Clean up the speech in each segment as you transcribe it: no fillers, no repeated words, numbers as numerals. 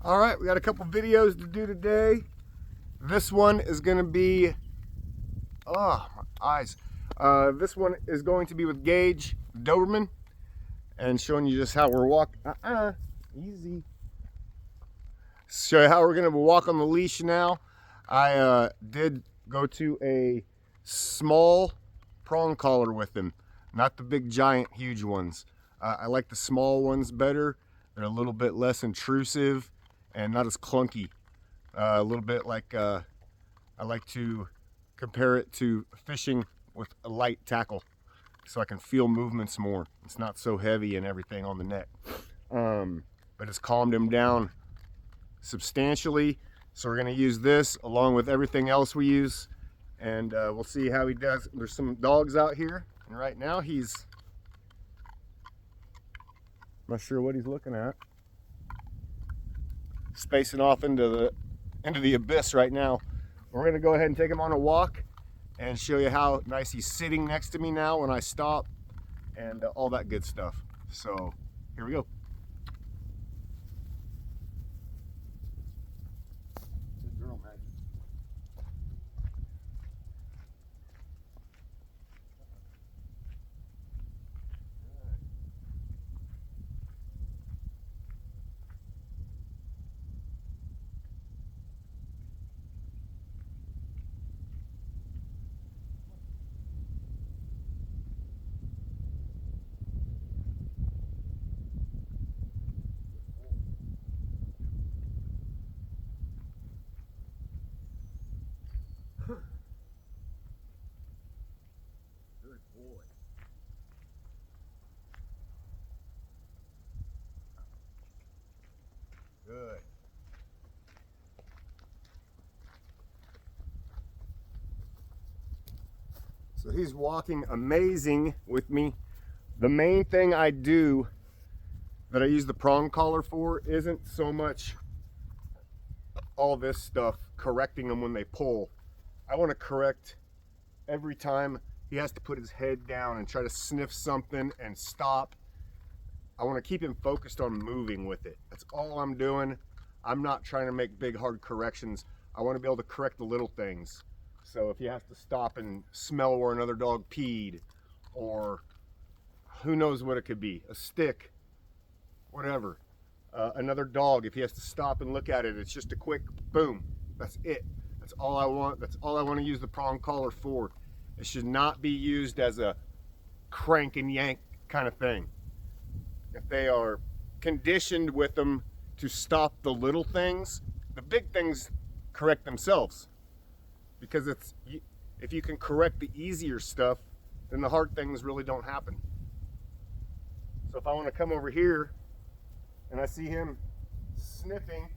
All right, we got a couple videos to do today. This one is going to be, oh, my eyes. This one is going to be with Gage, Doberman, and showing you just how we're walking. Easy. Show you how we're going to walk on the leash now. I did go to a small prong collar with him, not the big giant huge ones. I like the small ones better. They're a little bit less intrusive and not as clunky. A little bit like I like to compare it to fishing with a light tackle, so I can feel movements more. It's not so heavy and everything on the neck, but it's calmed him down substantially. So we're going to use this along with everything else we use, and we'll see how he does. There's some dogs out here, and right now he's not sure what he's looking at. Spacing off into the abyss right now. We're gonna go ahead and take him on a walk and show you how nice he's sitting next to me now when I stop, and all that good stuff. So here we go. Good girl, Maggie. Good boy. Good. So he's walking amazing with me. The main thing I do that I use the prong collar for isn't so much all this stuff, correcting them when they pull. I want to correct every time he has to put his head down and try to sniff something and stop. I want to keep him focused on moving with it. That's all I'm doing. I'm not trying to make big hard corrections. I want to be able to correct the little things. So if he has to stop and smell where another dog peed, or who knows what it could be, a stick, whatever. Another dog, if he has to stop and look at it, it's just a quick boom. That's it. That's all I want. That's all I want to use the prong collar for. It should not be used as a crank and yank kind of thing. If they are conditioned with them to stop the little things, the big things correct themselves. Because if you can correct the easier stuff, then the hard things really don't happen. So if I want to come over here and I see him sniffing,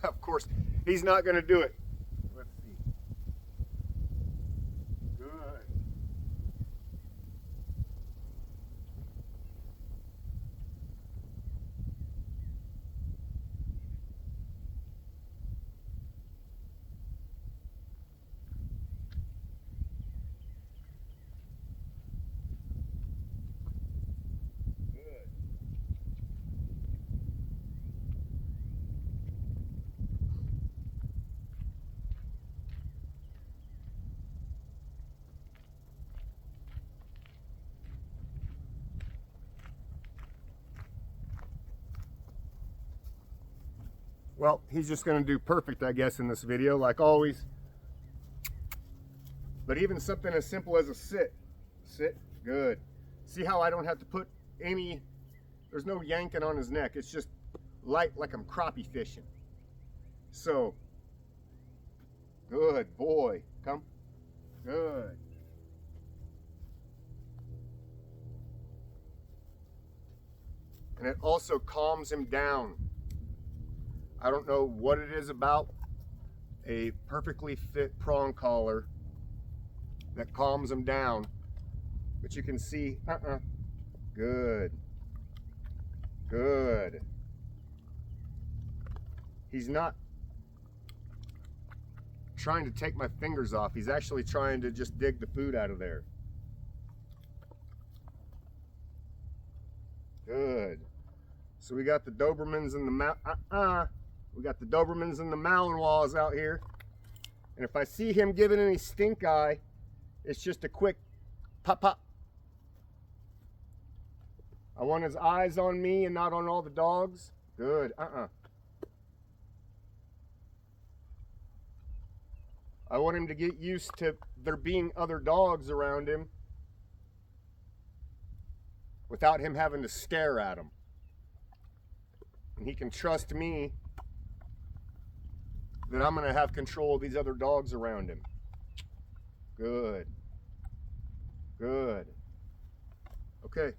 of course, he's not going to do it. Let's see. Good. Good. Well, he's just going to do perfect, I guess, in this video, like always. But even something as simple as a sit. Sit, good. See how I don't have to put any, there's no yanking on his neck. It's just light like I'm crappie fishing. So, good boy. Come. Good. And it also calms him down. I don't know what it is about a perfectly fit prong collar that calms him down. But you can see, good, good. He's not trying to take my fingers off. He's actually trying to just dig the food out of there. Good. So we got the Dobermans and the we got the Dobermans and the Malinois out here. And if I see him giving any stink eye, it's just a quick pop pop. I want his eyes on me and not on all the dogs. Good. I want him to get used to there being other dogs around him without him having to stare at them. And he can trust me that I'm going to have control of these other dogs around him. Good. Good. Okay.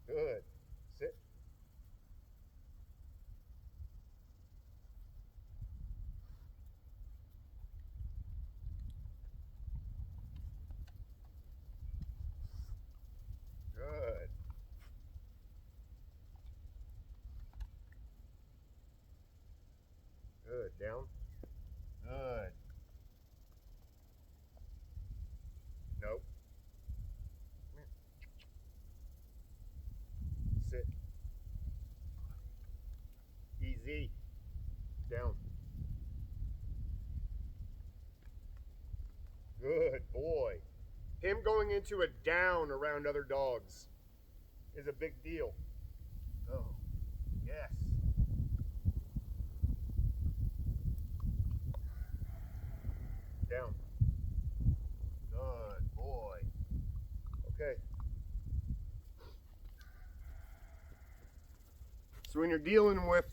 Good. Sit. Good. Good. Down. Good. Nope. Sit. Easy. Down. Good boy. Him going into a down around other dogs is a big deal. Oh, yes. Down. Good boy. Okay. So when you're dealing with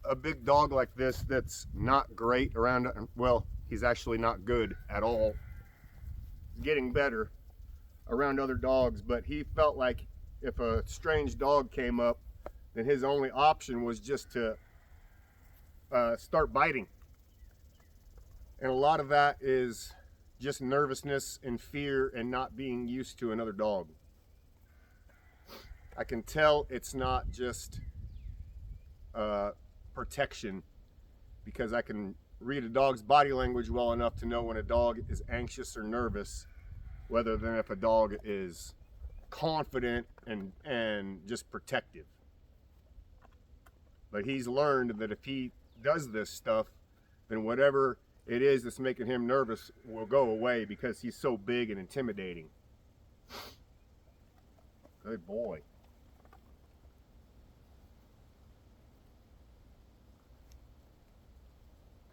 a big dog like this that's not great around, well, he's actually not good at all. He's getting better around other dogs, but he felt like if a strange dog came up, then his only option was just to start biting. And a lot of that is just nervousness and fear and not being used to another dog. I can tell it's not just protection, because I can read a dog's body language well enough to know when a dog is anxious or nervous, rather than if a dog is confident and just protective. But he's learned that if he does this stuff, then whatever it is that's making him nervous will go away because he's so big and intimidating. Good boy.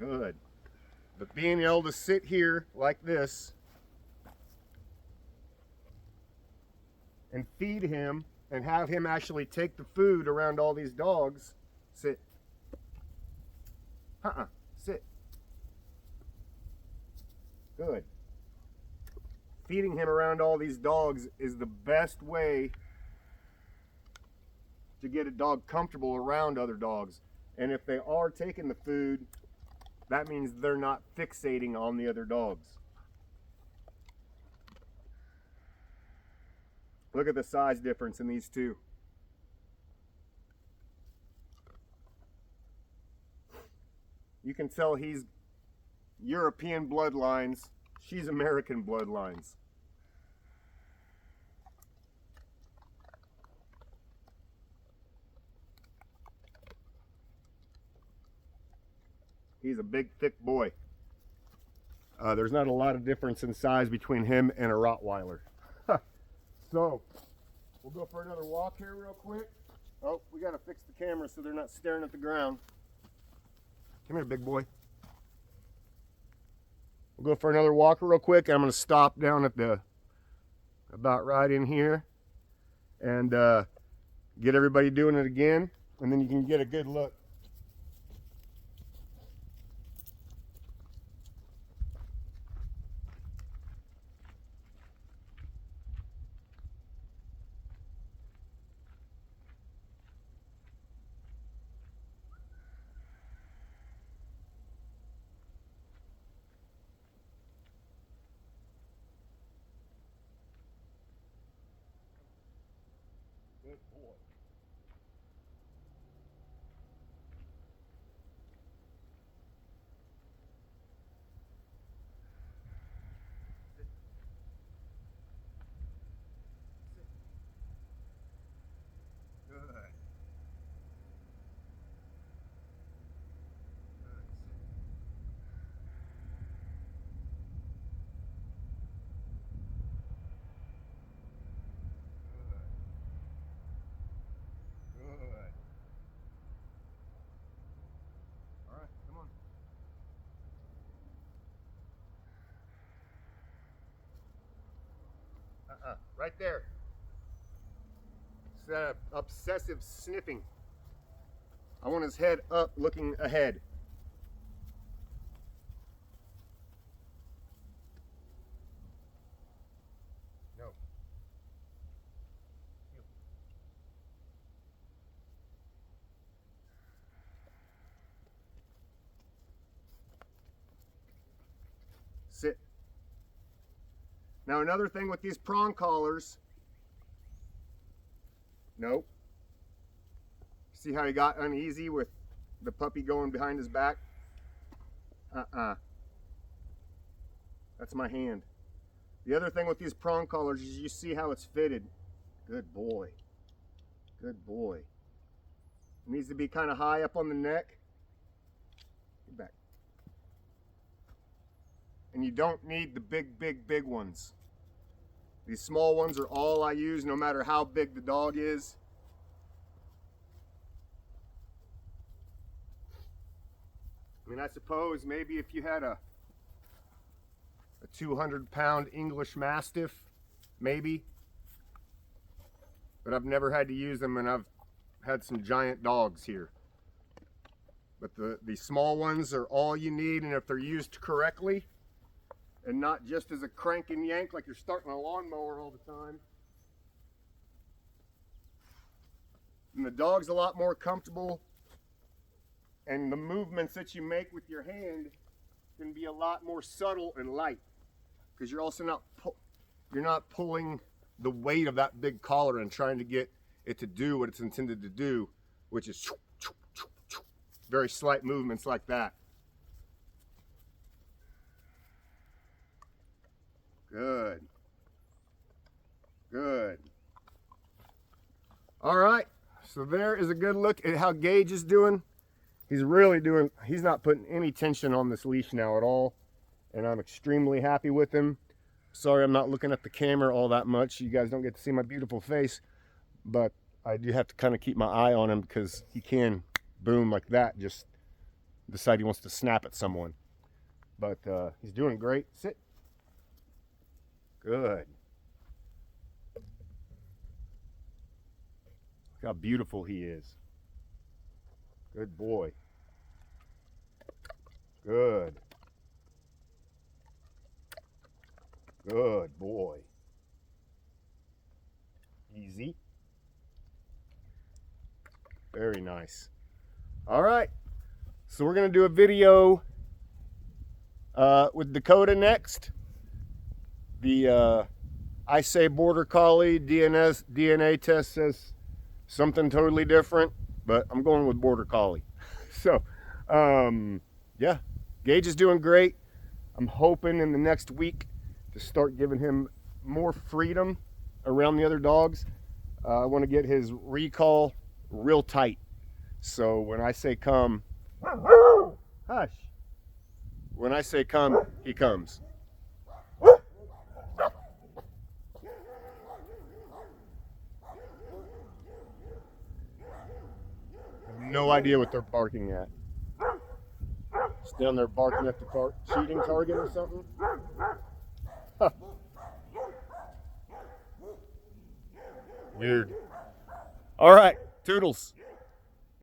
Good. But being able to sit here like this and feed him and have him actually take the food around all these dogs. Sit. Sit. Good. Feeding him around all these dogs is the best way to get a dog comfortable around other dogs. And if they are taking the food, that means they're not fixating on the other dogs. Look at the size difference in these two. You can tell he's European bloodlines, she's American bloodlines. He's a big, thick boy. There's not a lot of difference in size between him and a Rottweiler. So, we'll go for another walk here real quick. Oh, we gotta fix the camera so they're not staring at the ground. Come here, big boy. We'll go for another walk real quick. I'm gonna stop down at the, about right in here, and get everybody doing it again, and then you can get a good look. Good boy. Good. Good. All right, come on. Right there. It's that obsessive sniffing. I want his head up, looking ahead. No. Sit. Now another thing with these prong collars. Nope. See how he got uneasy with the puppy going behind his back? That's my hand. The other thing with these prong collars is you see how it's fitted. Good boy. Good boy. It needs to be kind of high up on the neck. Get back. And you don't need the big ones. These small ones are all I use, no matter how big the dog is. I mean, I suppose maybe if you had a 200-pound English Mastiff, maybe. But I've never had to use them, and I've had some giant dogs here. But the small ones are all you need, and if they're used correctly, and not just as a crank and yank like you're starting a lawnmower all the time, and the dog's a lot more comfortable, and the movements that you make with your hand can be a lot more subtle and light, because you're also not pulling the weight of that big collar and trying to get it to do what it's intended to do, which is very slight movements like that. Good. Good. All right, so there is a good look at how Gage is doing. He's not putting any tension on this leash now at all, and I'm extremely happy with him. Sorry I'm not looking at the camera all that much. You guys don't get to see my beautiful face, but I do have to kind of keep my eye on him because he can boom like that, just decide he wants to snap at someone. But he's doing great. Sit. Good. Look how beautiful he is. Good boy. Good. Good boy. Easy. Very nice. All right. So we're going to do a video with Dakota next. The I say Border Collie DNA test says something totally different, but I'm going with Border Collie. So, yeah, Gage is doing great. I'm hoping in the next week to start giving him more freedom around the other dogs. I want to get his recall real tight. So when I say come, hush. When I say come, he comes. No idea what they're barking at. It's down there barking at the cheating target or something. Huh. Weird. All right, toodles.